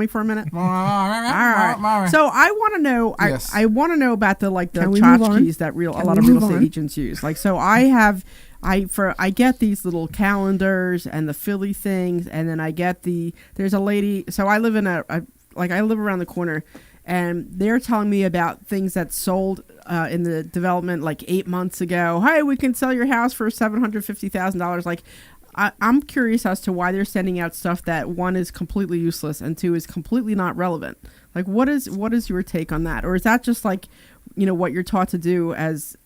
for a minute? All right. So I want to know. Yes. I want to know about the Can we move on? tchotchkes that a lot of we real move estate on? agents use. Like, so I get these little calendars and the Philly things, and then I get there's a lady. So I live in I live around the corner, and they're telling me about things that sold in the development like 8 months ago. Hey, we can sell your house for $750,000. Like, I'm curious as to why they're sending out stuff that one is completely useless and two is completely not relevant. Like, what is your take on that? Or is that just like, you know, what you're taught to do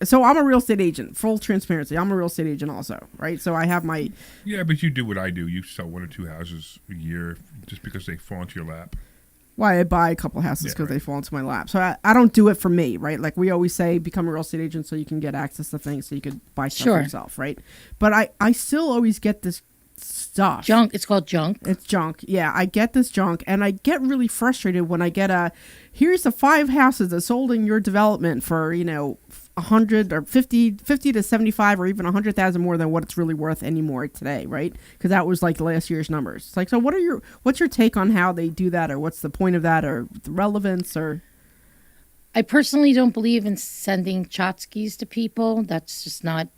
so I'm a real estate agent, full transparency. I'm a real estate agent also, right? So I have my, Yeah, but you do what I do. You sell 1 or 2 houses a year just because they fall into your lap. why I buy a couple houses Yeah, because right. they fall into my lap. So I don't do it for me, right? Like we always say, become a real estate agent so you can get access to things so you could buy stuff Sure. yourself, right? But I still always get this stuff. Junk. It's called junk. It's junk. Yeah, I get this junk, and I get really frustrated when I get here's the 5 houses that sold in your development for, you know, 100 or 50 to 75 or even 100,000 more than what it's really worth anymore today, right? Because that was like last year's numbers. It's like, so what's your take on how they do that, or what's the point of that, or the relevance, or? I personally don't believe in sending tchotchkes to people. That's just not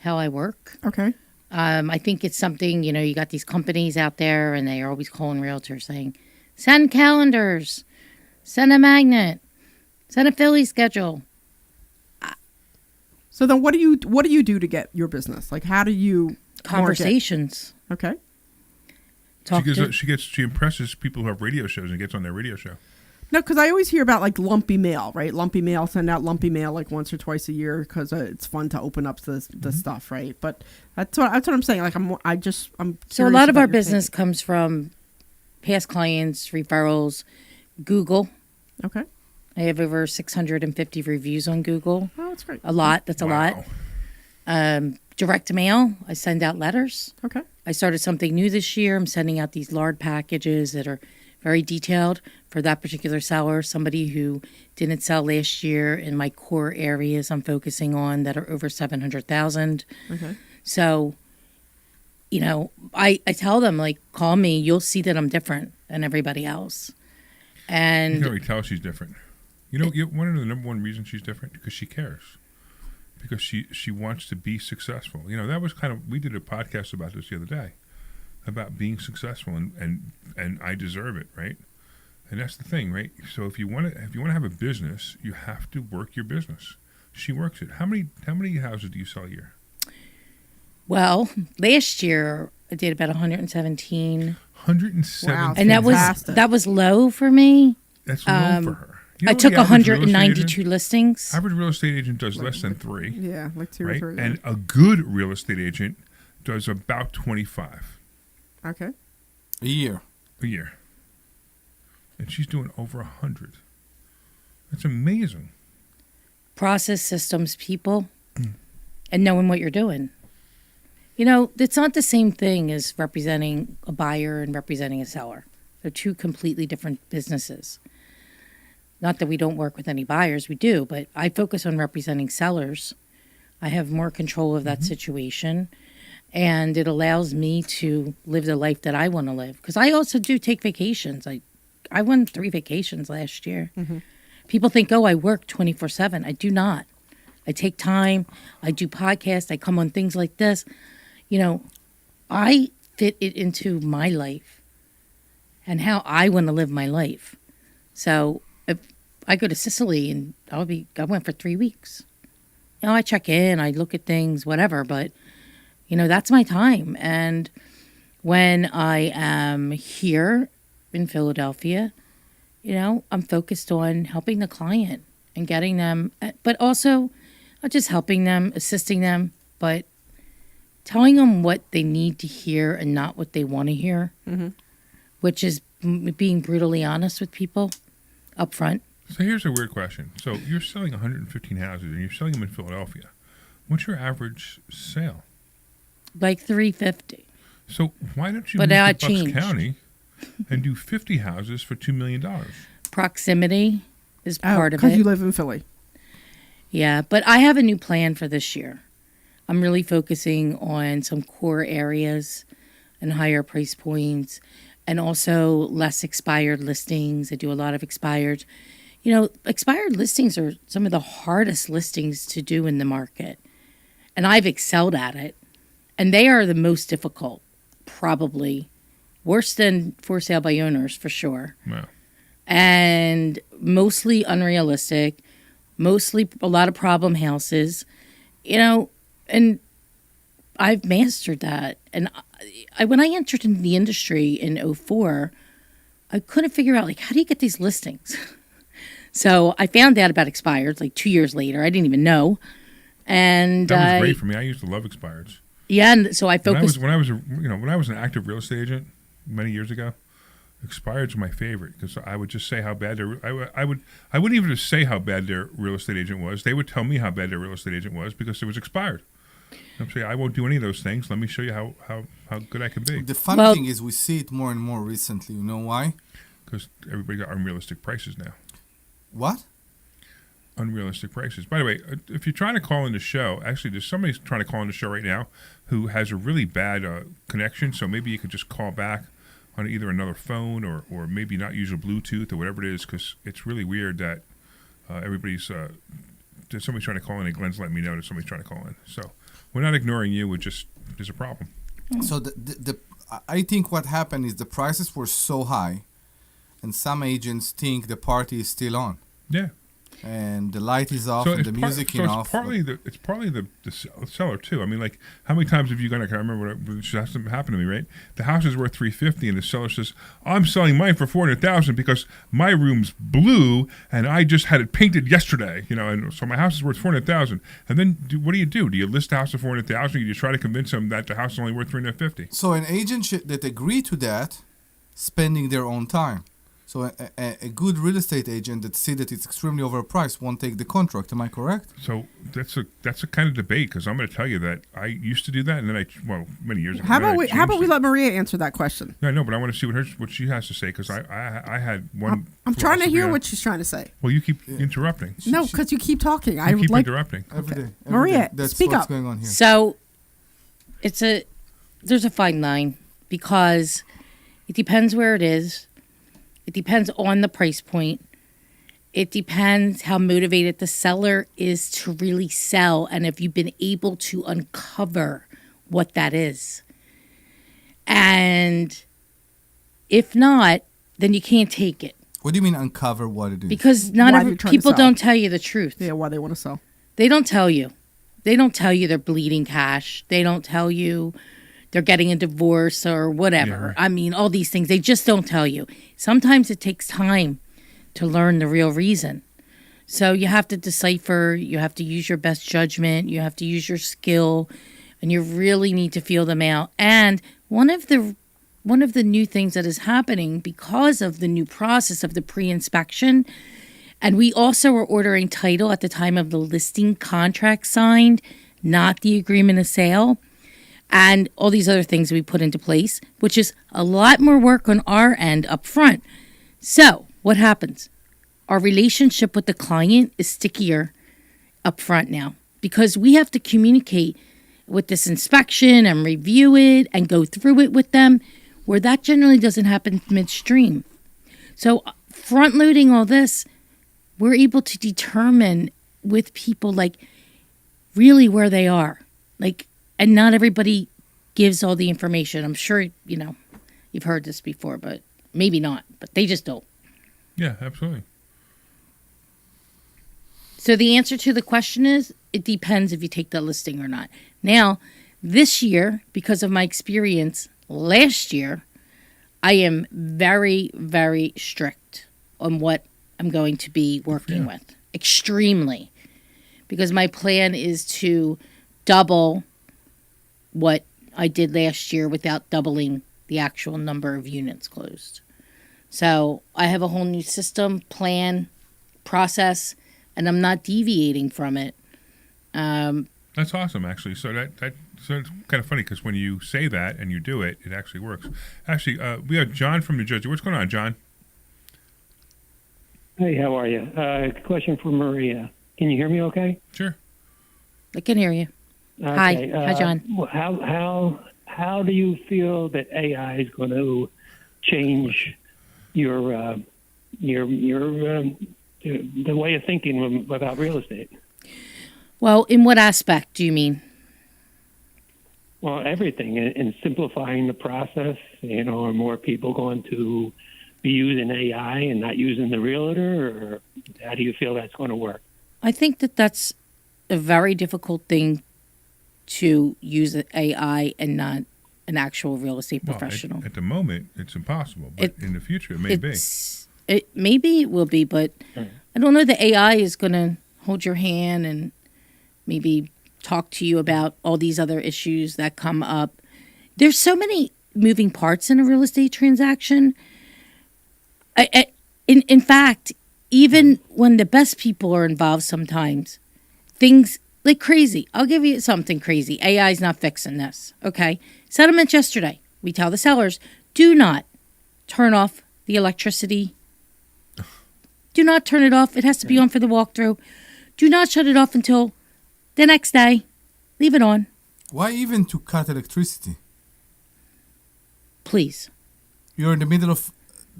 how I work. Okay. I think it's something, you know, you got these companies out there and they are always calling realtors saying, send calendars, send a magnet, send a Philly schedule. So then what do you do to get your business? Like, how do you market? Conversations. Okay. Talk to, She impresses people who have radio shows and gets on their radio show. No, because I always hear about like lumpy mail, right? Lumpy mail, send out lumpy mail like once or twice a year because it's fun to open up the stuff, right? But that's what I'm saying. Like I'm so a curious lot of about our your business take. comes from past clients, referrals, Google. Okay. I have over 650 reviews on Google. Oh, that's great. A lot. That's a Wow. lot. direct mail. I send out letters. Okay. I started something new this year. I'm sending out these large packages that are very detailed for that particular seller, somebody who didn't sell last year in my core areas I'm focusing on that are over 700,000. Okay. So, I tell them, like, call me. You'll see that I'm different than everybody else. You And can already tell she's different. One of the number one reasons she's different because she cares. Because she wants to be successful. That was we did a podcast about this the other day, about being successful and I deserve it, right? And that's the thing, right? So if you want to have a business, you have to work your business. She works it. How many houses do you sell a year? well, last year I did about 117, 107. Wow. and Fantastic. that was low for me. That's low for her. I took the average real estate 192 agent- listings. Average real estate agent does less than 3, Yeah, like 2 or right? 3. And a good real estate agent does about 25 Okay. A year. a year. And she's doing over 100. That's amazing. Process, systems, people, and knowing what you're doing. It's not the same thing as representing a buyer and representing a seller. They're two completely different businesses. Not that we don't work with any buyers, we do, but I focus on representing sellers. I have more control of that situation, and it allows me to live the life that I want to live. Because I also do take vacations. I went 3 vacations last year. People think, I work 24/7. I do not. I take time. I do podcasts. I come on things like this. I fit it into my life and how I want to live my life. So if I go to Sicily and I went for 3 weeks. I check in, I look at things, whatever, but that's my time. And when I am here in Philadelphia, I'm focused on helping the client and getting them, but also not just helping them, assisting them, but telling them what they need to hear and not what they want to hear, which is being brutally honest with people up front. So here's a weird question. So you're selling 115 houses and you're selling them in Philadelphia. What's your average sale? Like 350. So why don't you But move to now Bucks it changed. County and do 50 houses for $2 million? Proximity is part of Because it. you live in Philly. Yeah, but I have a new plan for this year. I'm really focusing on some core areas and higher price points and also less expired listings. I do a lot of expired. Expired listings are some of the hardest listings to do in the market. And I've excelled at it. And they are the most difficult, probably. Worse than for sale by owners, for sure. Wow. And mostly unrealistic, mostly a lot of problem houses, and I've mastered that. And when I entered into the industry in 2004, I couldn't figure out, how do you get these listings? So I found out about expireds 2 years later. I didn't even know. And That was great for me. I used to love expireds. yeah, and so I focused. When I was an active real estate agent many years ago, expireds were my favorite because I would just say how bad I wouldn't even just say how bad their real estate agent was. They would tell me how bad their real estate agent was because it was expired. I'm saying I won't do any of those things. Let me show you how good I can be. The funny thing is we see it more and more recently. You know why? Because everybody got unrealistic prices now. What? Unrealistic prices. By the way, if you're trying to call in the show, actually, there's somebody trying to call in the show right now who has a really bad connection. So maybe you could just call back on either another phone or maybe not use a Bluetooth or whatever it is, because it's really weird that everybody's there's somebody trying to call in and Glenn's letting me know that somebody's trying to call in. So we're not ignoring you. We're just there's a problem. So I think what happened is the prices were so high, and some agents think the party is still on. Yeah. And the light is off and the music is off. It's partly the seller too. I mean, how many times have you gone? I can't remember what happened to me. Right, the house is worth $350,000, and the seller says, "I'm selling mine for $400,000 because my room's blue and I just had it painted yesterday." And so my house is worth $400,000. And then what do? Do you list the house for $400,000? Or you try to convince them that the house is only worth $350,000? So an agent that agree to that, spending their own time. So a good real estate agent that see that it's extremely overpriced won't take the contract. Am I correct? So that's a kind of debate, because I'm going to tell you that I used to do that, and then many years ago. How about then I we changed let Maria answer that question? it. No, but I want to see what she has to say, because I had one. I'm trying to hear philosophy what she's trying to say. Well, you keep interrupting. No, because you keep talking. I You would keep like. interrupting. Every day. Maria, That's speak what's up. going on here. So there's a fine line, because it depends where it is. It depends on the price point. It depends how motivated the seller is to really sell, and if you've been able to uncover what that is. And if not, then you can't take it, What do you mean uncover what it is? because not Why every, they're trying to people sell. don't tell you the truth. Yeah, why they want to sell. They don't tell you. They don't tell you they're bleeding cash. They don't tell you they're getting a divorce or whatever. Yeah, right. I mean, all these things. They just don't tell you. Sometimes it takes time to learn the real reason. So you have to decipher. You have to use your best judgment. You have to use your skill. And you really need to feel them out. And one of the new things that is happening because of the new process of the pre-inspection, and we also were ordering title at the time of the listing contract signed, not the agreement of sale, and all these other things we put into place, which is a lot more work on our end up front. So what happens? Our relationship with the client is stickier up front now, because we have to communicate with this inspection and review it and go through it with them, where that generally doesn't happen midstream. So front loading all this, we're able to determine with people like really where they are, like, and not everybody gives all the information. I'm sure, you've heard this before, but maybe not, but they just don't. Yeah, absolutely. So the answer to the question is, it depends if you take that listing or not. Now, this year, because of my experience last year, I am very, very strict on what I'm going to be working with. Extremely. Because my plan is to double what I did last year without doubling the actual number of units closed. So I have a whole new system, plan, process, and I'm not deviating from it. That's awesome, actually. So so it's kind of funny, because when you say that and you do it, it actually works. Actually, we have John from New Jersey. What's going on, John? Hey, how are you? Question for Maria. Can you hear me okay? Sure. I can hear you. Okay. Hi, John. How do you feel that AI is going to change the way of thinking about real estate? Well, in what aspect do you mean? Well, everything, in simplifying the process. Are more people going to be using AI and not using the realtor, or how do you feel that's going to work? I think that that's a very difficult thing to use AI and not an actual real estate professional. At the moment, it's impossible, but in the future, it may be. Maybe it will be, but I don't know that AI is going to hold your hand and maybe talk to you about all these other issues that come up. There's so many moving parts in a real estate transaction. In fact, even when the best people are involved, sometimes things like crazy. I'll give you something crazy. AI is not fixing this. Okay. Settlement yesterday. We tell the sellers, do not turn off the electricity. Do not turn it off. It has to be on for the walkthrough. Do not shut it off until the next day. Leave it on. Why even to cut electricity? Please. You're in the middle of...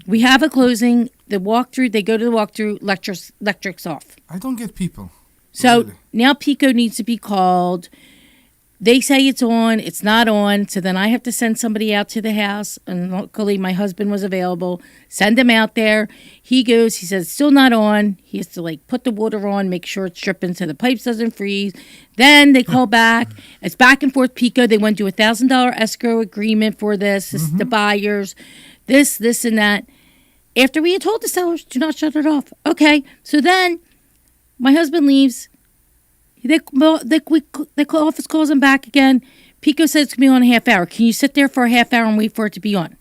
We have a closing. The walkthrough, they go to the walkthrough, electric's off. I don't get people. So Really? now Pico needs to be called. They say it's on, it's not on. So then I have to send somebody out to the house. And luckily my husband was available. Send him out there. He goes, he says, still not on. He has to put the water on, make sure it's dripping so the pipes doesn't freeze. Then they call back. It's back and forth Pico. They went to $1,000 escrow agreement for this. This is the buyers. This and that. After we had told the sellers, do not shut it off. Okay. So then my husband leaves. The office calls him back again. Pico says it's going to be on a half hour. Can you sit there for a half hour and wait for it to be on?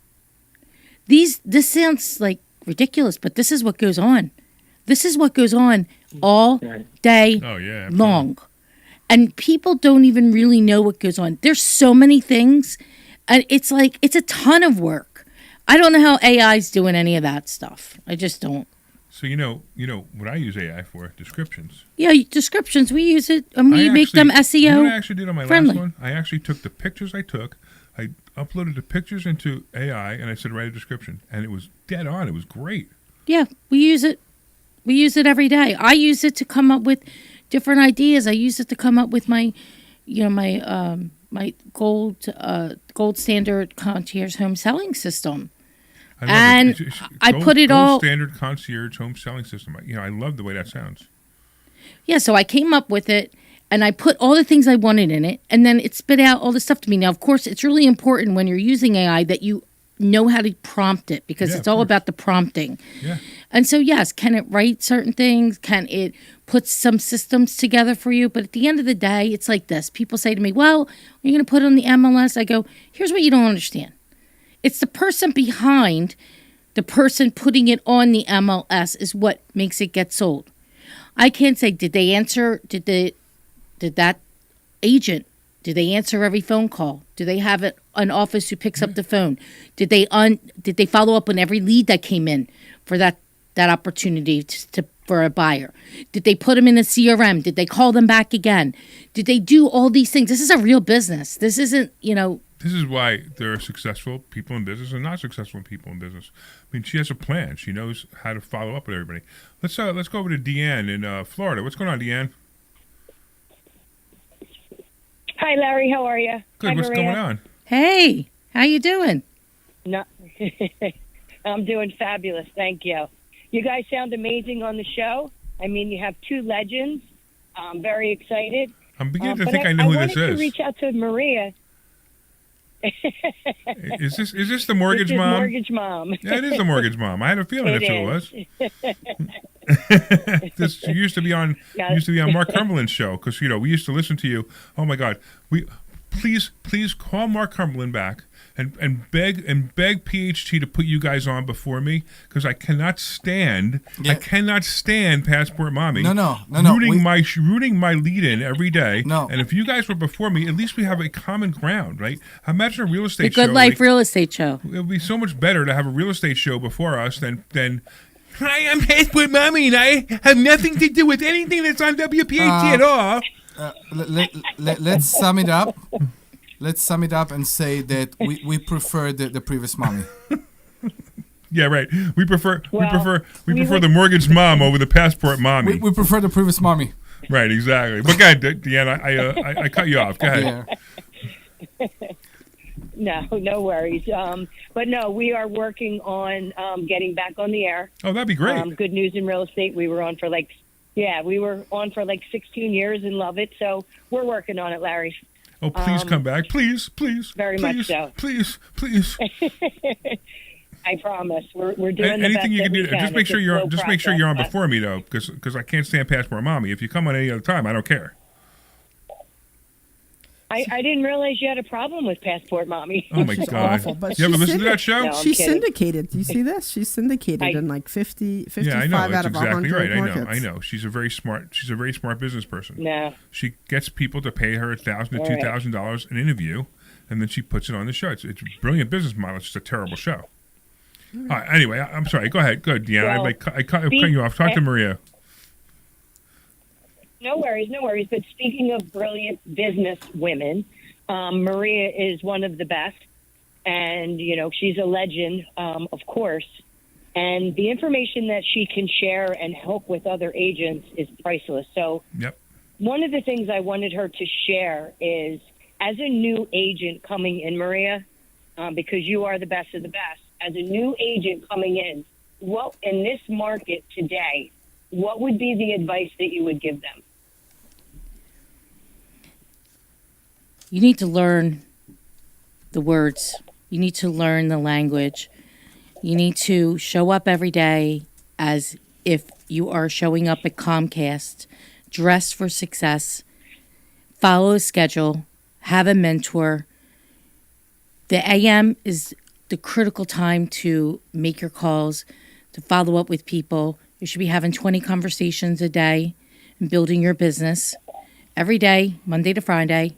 This sounds like ridiculous, but this is what goes on. This is what goes on all day Oh, yeah. Absolutely. long. And people don't even really know what goes on. There's so many things, and it's like it's a ton of work. I don't know how AI's doing any of that stuff. I just don't. So you know what I use AI for? Descriptions. Yeah, descriptions, we use it, and we I make them actually- You know what I SEO actually did on my friendly. last one? I actually took the pictures I took, I uploaded the pictures into AI, and I said write a description, and it was dead on. It was great. Yeah, we use it. We use it every day. I use it to come up with different ideas. I use it to come up with my, my gold standard concierge home selling system. I love And it. I put it all- standard concierge home selling system. I love the way that sounds. Yeah, so I came up with it, and I put all the things I wanted in it, and then it spit out all the stuff to me. Now, of course, it's really important when you're using AI that you know how to prompt it, because Yeah, it's of all course. about the prompting. Yeah. And so, yes, can it write certain things? Can it put some systems together for you? But at the end of the day, it's like this. People say to me, well, you're going to put it on the MLS. I go, here's what you don't understand. It's the person behind the person putting it on the MLS is what makes it get sold. I can't say, did they answer, did that agent, did they answer every phone call? Do they have an office who picks up the phone? Did they follow up on every lead that came in for that opportunity for a buyer? Did they put them in a CRM? Did they call them back again? Did they do all these things? This is a real business. This isn't, This is why there are successful people in business and not successful people in business. I mean, she has a plan. She knows how to follow up with everybody. Let's go over to Deanne in Florida. What's going on, Deanne? Hi, Larry. How are you? Good. Hi, What's Maria. going on? hey, how you doing? No, I'm doing fabulous. Thank you. You guys sound amazing on the show. I mean, you have two legends. I'm very excited. I'm beginning to But think I know who this wanted to is. reach out to Maria. Is this the mortgage This is mom? Mortgage Mom. Yeah, it is the mortgage mom. I had a feeling It that's who it was. This she used to be on Mark Cumberland's show, because we used to listen to you. Oh my God, please call Mark Cumberland back and beg PHT to put you guys on before me, because I cannot stand Passport Mommy. No. Rooting my lead in every day. No. And if you guys were before me, at least we have a common ground, right? Imagine a real The estate show. Good Life Real Estate Show. It would be so much better to have a real estate show before us than hi, I'm Passport Mommy, and I have nothing to do with anything that's on WPHT at all. Let's sum it up. Let's sum it up and say that we prefer the previous mommy. Yeah, right. We prefer would- the mortgage mom over the Passport Mommy. We prefer the previous mommy. Right, exactly. But go ahead, Deanna. I cut you off. Go ahead. No worries. But no, we are working on getting back on the air. Oh, that'd be great. Good News in Real Estate. We were on for 16 years and love it. So we're working on it, Larry. Oh, please come back. Please. Very much so. Please. I promise. We're doing the best Anything you can that do. we can. Just make It's sure a you're slow just make sure you're on process, before me though, because I can't stand Passport Mommy. If you come on any other time, I don't care. I didn't realize you had a problem with Passport Mommy. Oh my She's God! awful, but You ever she's listen to that show? No, I'm She's kidding. syndicated. Do you see this? She's syndicated in like 55 Yeah, I know. out That's of exactly 100 right. markets. I know. She's a very smart business person. No. She gets people to pay her $1,000 to $2,000 an interview, and then she puts it on the show. It's a brilliant business model. It's just a terrible show. All right, anyway, I'm sorry. Go ahead. Good, Deanna. Well, I cut you off. Talk to Maria. No worries. But speaking of brilliant business women, Maria is one of the best. And, she's a legend, of course. And the information that she can share and help with other agents is priceless. So Yep. one of the things I wanted her to share is, as a new agent coming in, Maria, because you are the best of the best, as a new agent coming in, what in this market today, what would be the advice that you would give them? You need to learn the words. You need to learn the language. You need to show up every day as if you are showing up at Comcast, dress for success, follow a schedule, have a mentor. The AM is the critical time to make your calls. to follow up with people. You should be having 20 conversations a day and building your business every day, Monday to Friday.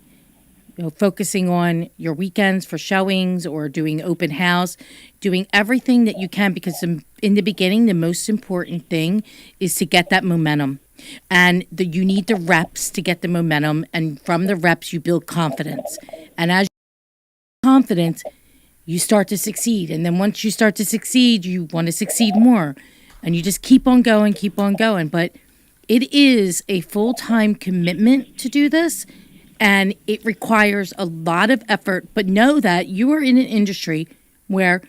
Focusing on your weekends for showings or doing open house, doing everything that you can, because in the beginning, the most important thing is to get that momentum. And you need the reps to get the momentum. And from the reps, you build confidence. And as you build confidence, you start to succeed. And then once you start to succeed, you want to succeed more. And you just keep on going, keep on going. But it is a full-time commitment to do this. And it requires a lot of effort, but know that you are in an industry where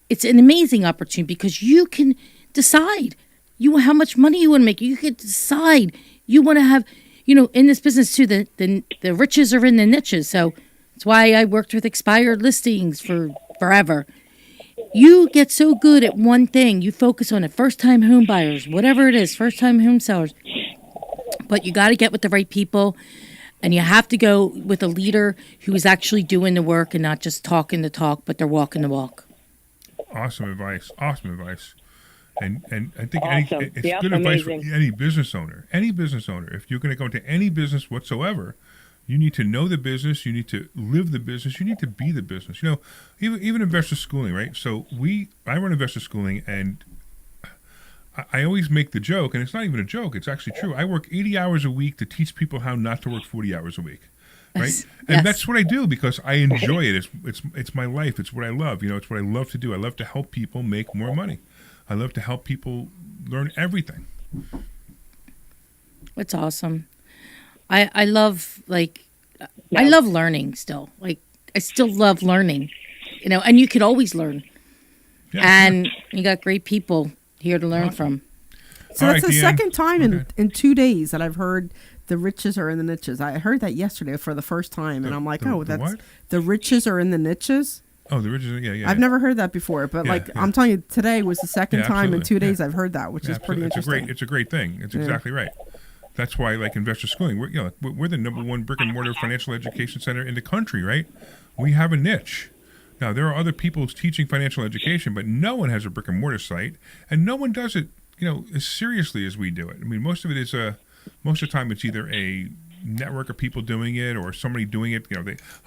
it's an amazing opportunity because you can decide how much money you want to make. You can decide you want to have, in this business too, the riches are in the niches. So that's why I worked with expired listings for forever. You get so good at one thing. You focus on it. First-time home buyers, whatever it is, first-time home sellers. But you got to get with the right people. And you have to go with a leader who is actually doing the work and not just talking the talk, but they're walking the walk. Awesome advice. Awesome advice. And I think Awesome. it's good advice for any business owner. Any business owner. If you're going to go into any business whatsoever, you need to know the business. You need to live the business. You need to be the business. Even investor schooling, right? So I run investor schooling, and I always make the joke, and it's not even a joke. It's actually true. I work 80 hours a week to teach people how not to work 40 hours a week, right? Yes. And that's what I do because I enjoy it. It's my life. It's what I love. It's what I love to do. I love to help people make more money. I love to help people learn everything. It's awesome. I love I love learning still. I still love learning, and you could always learn. Yeah, and you got great people here to learn from. So that's the second time in 2 days that I've heard the riches are in the niches. I heard that yesterday for the first time, and I'm like, that's what? The riches are in the niches. Oh, the riches, yeah. I've never heard that before, but I'm telling you, today was the second time in 2 days I've heard that, which is pretty interesting. It's a great thing. It's exactly right. That's why, investor schooling, we're the number one brick and mortar financial education center in the country, right? We have a niche. Now, there are other people teaching financial education, but no one has a brick and mortar site, and no one does it, as seriously as we do it. I mean, most of it is most of the time it's either a network of people doing it or somebody doing it.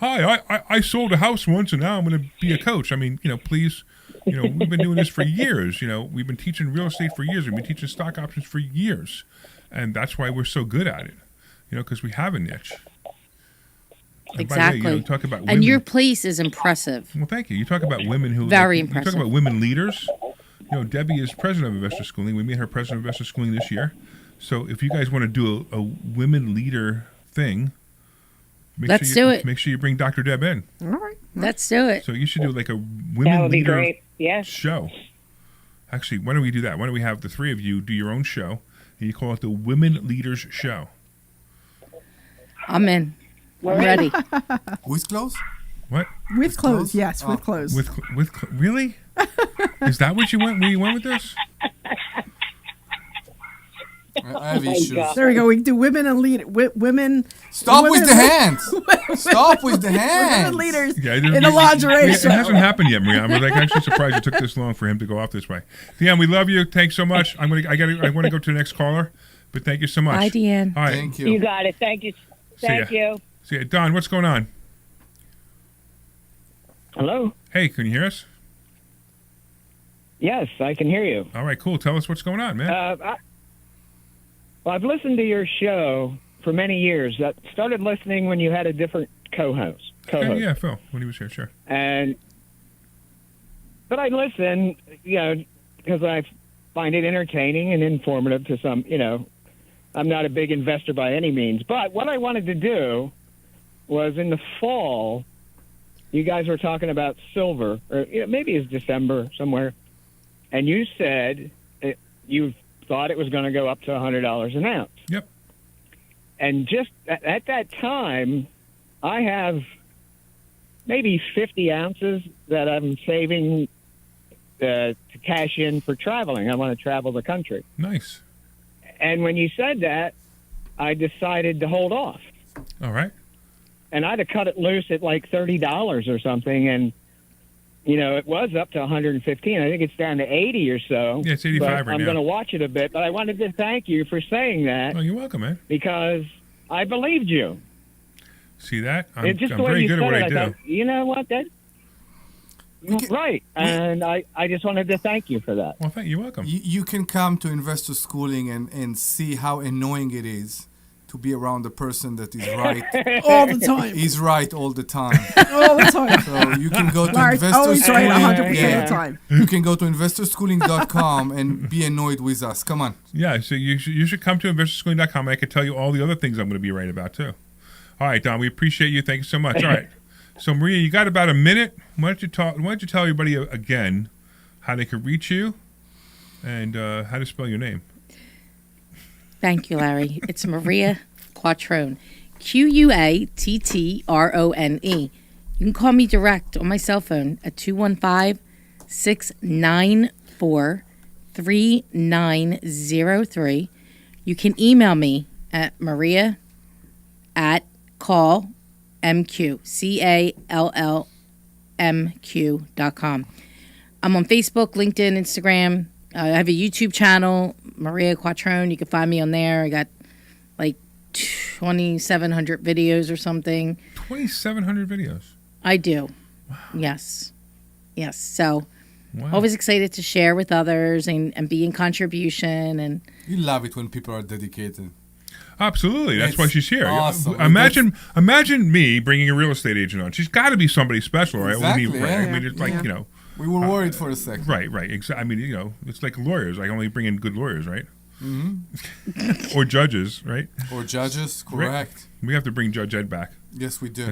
I sold a house once and now I'm going to be a coach. I mean, please, we've been doing this for years. We've been teaching real estate for years. We've been teaching stock options for years, and that's why we're so good at it. Because we have a niche. Exactly. By the way, talk about women. And your place is impressive. Well, thank you. You talk about women who very You impressive. talk about women leaders. Debbie is president of Investor Schooling. We made her president of Investor Schooling this year. So if you guys want to do a women leader thing, Let's do it. Make sure you bring Dr. Deb in. All right. Let's do it. So you should do a women That would be leader great. Yes. show. Actually, why don't we do that? Why don't we have the three of you do your own show, and you call it the Women Leaders Show? I'm in. I'm ready. With clothes? What? With clothes, yes, with clothes. Really? Is that what you went? Where you went with this? I have issues. God. There we go. We can do women and women. Stop women with the hands. Stop with the Women hands. leaders Yeah, in a lingerie it show. hasn't happened yet, Maria. I'm actually surprised it took this long for him to go off this way. Deanne, we love you. Thanks so much. I want to go to the next caller, but thank you so much. Bye, Deanne. All right. Thank You you. got it. Thank you. Thank you. See ya. Don, what's going on? Hello? Hey, can you hear us? Yes, I can hear you. All right, cool. Tell us what's going on, man. I've listened to your show for many years. I started listening when you had a different co-host. Yeah, Phil, when he was here, sure. But I listen, because I find it entertaining and informative to some, I'm not a big investor by any means. But what I wanted to do was in the fall, you guys were talking about silver, or maybe it's December somewhere, and you said you thought it was going to go up to $100 an ounce. Yep. And just at that time, I have maybe 50 ounces that I'm saving to cash in for traveling. I want to travel the country. Nice. And when you said that, I decided to hold off. All right. And I'd have cut it loose at like $30 or something. And, it was up to 115. I think it's down to 80 or so. Yeah, it's 85 but right I'm now. going to watch it a bit, but I wanted to thank you for saying that. Oh, you're welcome, man. Because I believed you. See that? I'm It's just the way very you good at said what it. I do. Thought, you know what? Right. And I just wanted to thank you for that. Well, you're welcome. You can come to investor schooling and see how annoying it is to be around a person that is right all the time. He's right all the time. All the time. So you can go to Larry's investor always schooling. right 100% of the time. You can go to investorschooling.com and be annoyed with us. Come on. Yeah, so you should come to investorschooling.com. I could tell you all the other things I'm going to be right about, too. All right, Don, we appreciate you. Thank you so much. All right. So, Maria, you got about a minute. Why don't you tell everybody again how they could reach you and how to spell your name? Thank you, Larry. It's Maria Quattrone. Quattrone. You can call me direct on my cell phone at 215-694-3903. You can email me at maria@callmq.com. I'm on Facebook, LinkedIn, Instagram. I have a YouTube channel, Maria Quattrone. You can find me on there. I got like 2,700 videos or something. 2,700 videos? I do. Wow. Yes. So always excited to share with others and be in contribution. And you love it when people are dedicated. Absolutely. That's why she's here. Awesome. Imagine me bringing a real estate agent on. She's got to be somebody special, right? Exactly, I mean, it's like, we were worried for a second. Right. I mean, it's like lawyers. I only bring in good lawyers, right? Mm-hmm. Or judges, right? Or judges, correct. We have to bring Judge Ed back. Yes, we do.